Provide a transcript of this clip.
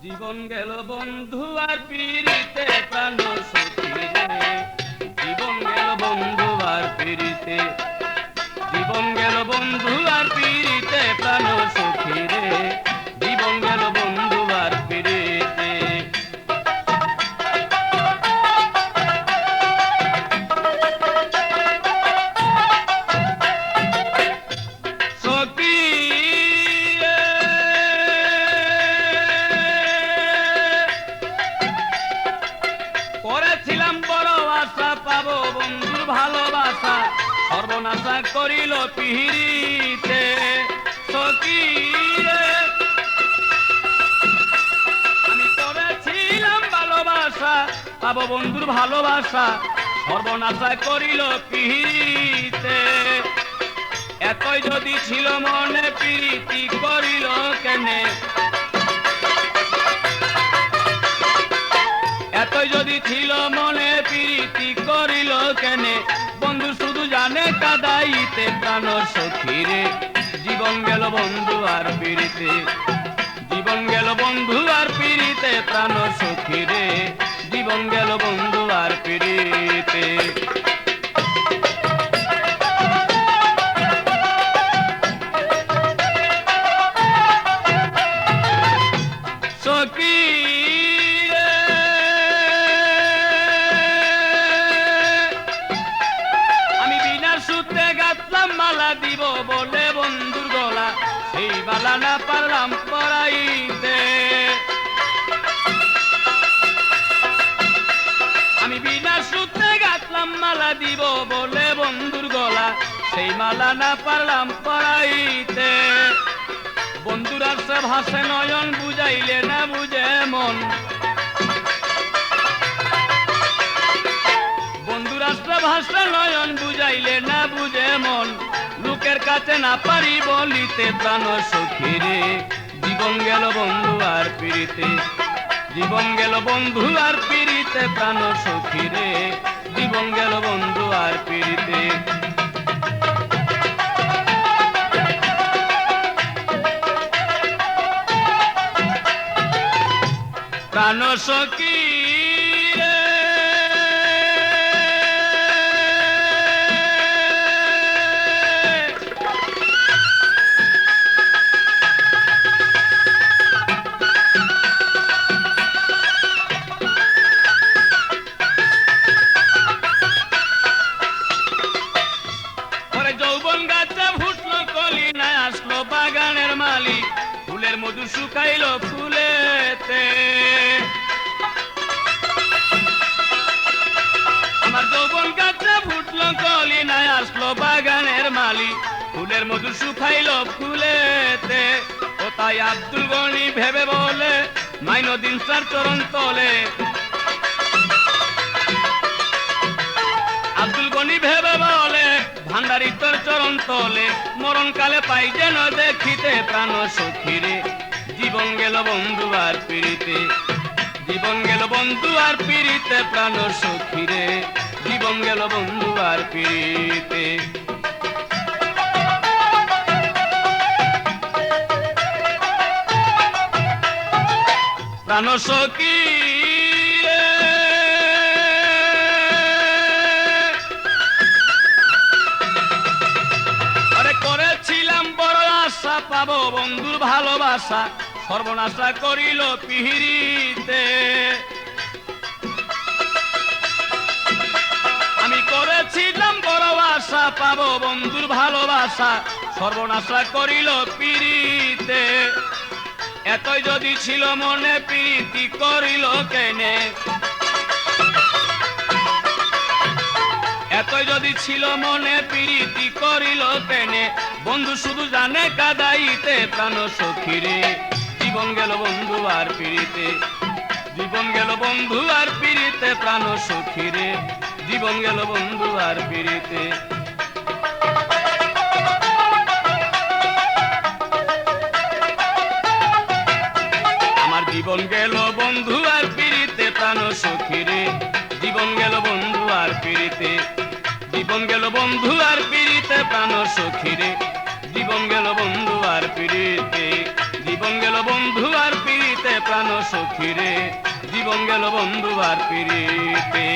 জীবন গেল বন্ধু আর পিরিতে প্রাণ সখী রে, জীবন গেল বন্ধু আর পিরিতে, জীবন গেল বন্ধু আর পিরিতে প্রাণ সখী রে, জীবন গেল বন্ধু আর পিরিতে। সখী করেছিলাম বড় আশা পাবো বন্ধুর ভালোবাসা, সর্বনাশা করিল পিহিরিতে। সখী আমি করেছিলাম ভালোবাসা পাবো বন্ধুর ভালোবাসা, সর্বনাশা করিল পিহিরিতে। এতই যদি ছিল মনে প্রীতি করিল কেনে, এতই যদি ছিল মনে প্রীতি করিল কেনে, বন্ধু শুধু জানে কাদাইতে প্রাণ সখী রে, জীবন গেল বন্ধু আর পিরিতে, জীবন গেল বন্ধু আর পিরিতে প্রাণ সখী রে, জীবন গেল বন্ধু আর পিরিতে। সখী আমি বিনা সূত্রে গাঁথলাম মালা দিব বলে বন্ধুর গলা, সেই মালা না পারলাম পরাইতে। আমি বিনা সূত্রে গাঁথলাম মালা দিব বলে বন্ধুর গলা, সেই মালা না পারলাম পরাইতে। বন্ধুর আসে ভাসে নয়ন, বুঝাইলে না বুঝে মন, বন্ধুর আসে ভাসে নয়ন, বুঝাইলে না বুঝে মন, লোকের কাছে না পারি বলিতে প্রাণ সখী রে, জীবন গেল বন্ধু আর পিরিতে, জীবন গেল বন্ধু আর পিরিতে প্রাণ সখী রে, জীবন গেল বন্ধু আর পিরিতে। প্রাণ সখী রে পরে যৌবন গাছে ফুটলো কলি, না আসলো বাগানের মালি, ফুলের মধু শুকাইল ফুলেতে। আমার যৌবন গাছে ফুটলো কলি, না আসলো বাগানের মালি, ফুলের মধু শুকাইল ফুলেতে। ও তাই আব্দুল গনি ভেবে বলে, মাইনুদ্দিন স্যার চরণ তলে, আব্দুল গনি ভেবে বলে, ভান্ডারি তোর চরণ তলে, মরণকালে পাই যেন দেখিতে প্রাণ সখী রে, জীবন গেল বন্ধু আর পিরিতে, জীবন গেল বন্ধু আর পিরিতে প্রাণ সখী রে, জীবন গেল বন্ধু আর পিরিতে। প্রাণ সখী রে আরে করেছিলাম বড় আশা পাবো বন্ধুর ভালোবাসা, সর্বনাশা করিল পিহিরিতে। আমি করেছিলাম বড় আশা পাবো বন্ধুর ভালোবাসা, সর্বনাশা করিল পিরিতে। এতই যদি ছিল মনে প্রীতি করিল কেনে, এতই যদি ছিল মনে প্রীতি করিল কেনে, বন্ধু শুধু জানে কাদাইতে প্রাণ সখী রে, জীবন গেল বন্ধু আর পিরিতে, জীবন গেল বন্ধু আর পিরিতে প্রাণ সখী রে, জীবন গেল বন্ধু আর পিরিতে। আমার জীবন গেল বন্ধু আর পিরিতে প্রাণ সখী রে, জীবন গেল বন্ধু আর পিরিতে, জীবন গেল বন্ধু আর পিরিতে প্রাণ সখী রে, জীবন গেল বন্ধু আর পিরিতে, জীবন গেল বন্ধু আর পিরিতে প্রাণ সখী রে, জীবন গেল বন্ধু আর পিরিতে।